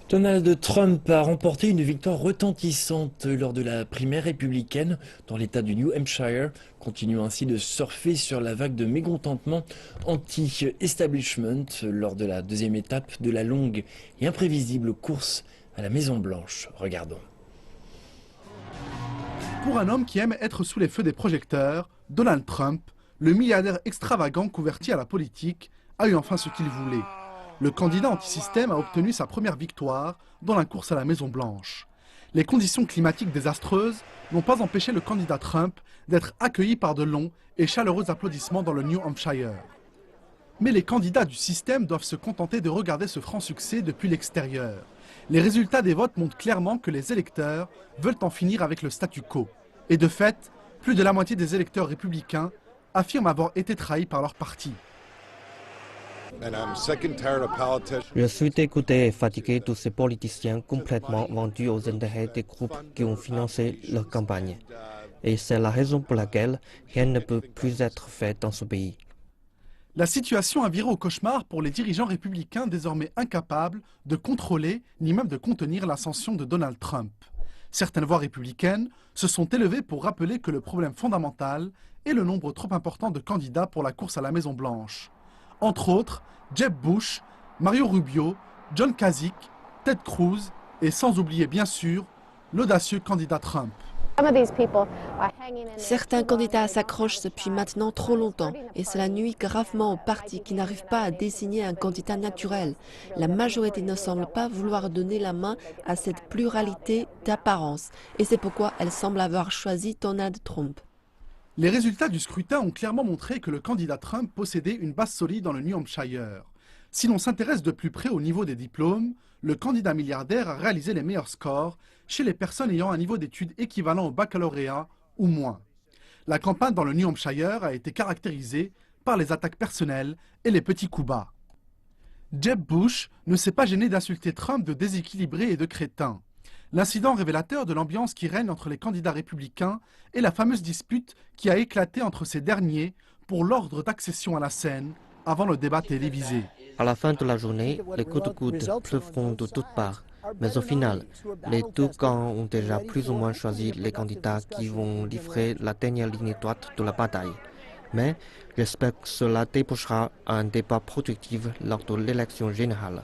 Donald Trump a remporté une victoire retentissante lors de la primaire républicaine dans l'État du New Hampshire, continuant ainsi de surfer sur la vague de mécontentement anti-establishment lors de la deuxième étape de la longue et imprévisible course à la Maison-Blanche. Regardons. Pour un homme qui aime être sous les feux des projecteurs, Donald Trump, le milliardaire extravagant converti à la politique, a eu enfin ce qu'il voulait. Le candidat anti-système a obtenu sa première victoire dans la course à la Maison-Blanche. Les conditions climatiques désastreuses n'ont pas empêché le candidat Trump d'être accueilli par de longs et chaleureux applaudissements dans le New Hampshire. Mais les candidats du système doivent se contenter de regarder ce franc succès depuis l'extérieur. Les résultats des votes montrent clairement que les électeurs veulent en finir avec le statu quo. Et de fait, plus de la moitié des électeurs républicains affirment avoir été trahis par leur parti. Je suis dégoûté et fatigué de ces politiciens complètement vendus aux intérêts des groupes qui ont financé leur campagne. Et c'est la raison pour laquelle rien ne peut plus être fait dans ce pays. La situation a viré au cauchemar pour les dirigeants républicains désormais incapables de contrôler ni même de contenir l'ascension de Donald Trump. Certaines voix républicaines se sont élevées pour rappeler que le problème fondamental est le nombre trop important de candidats pour la course à la Maison-Blanche. Entre autres, Jeb Bush, Mario Rubio, John Kasich, Ted Cruz et sans oublier bien sûr l'audacieux candidat Trump. Certains candidats s'accrochent depuis maintenant trop longtemps et cela nuit gravement au parti qui n'arrive pas à désigner un candidat naturel. La majorité ne semble pas vouloir donner la main à cette pluralité d'apparence et c'est pourquoi elle semble avoir choisi Donald Trump. Les résultats du scrutin ont clairement montré que le candidat Trump possédait une base solide dans le New Hampshire. Si l'on s'intéresse de plus près au niveau des diplômes, le candidat milliardaire a réalisé les meilleurs scores chez les personnes ayant un niveau d'études équivalent au baccalauréat ou moins. La campagne dans le New Hampshire a été caractérisée par les attaques personnelles et les petits coups bas. Jeb Bush ne s'est pas gêné d'insulter Trump de déséquilibré et de crétin. L'incident révélateur de l'ambiance qui règne entre les candidats républicains est la fameuse dispute qui a éclaté entre ces derniers pour l'ordre d'accession à la scène avant le débat télévisé. À la fin de la journée, les coups de coude pleuvront de toutes parts. Mais au final, les deux camps ont déjà plus ou moins choisi les candidats qui vont livrer la dernière ligne droite de la bataille. Mais j'espère que cela débouchera à un débat productif lors de l'élection générale.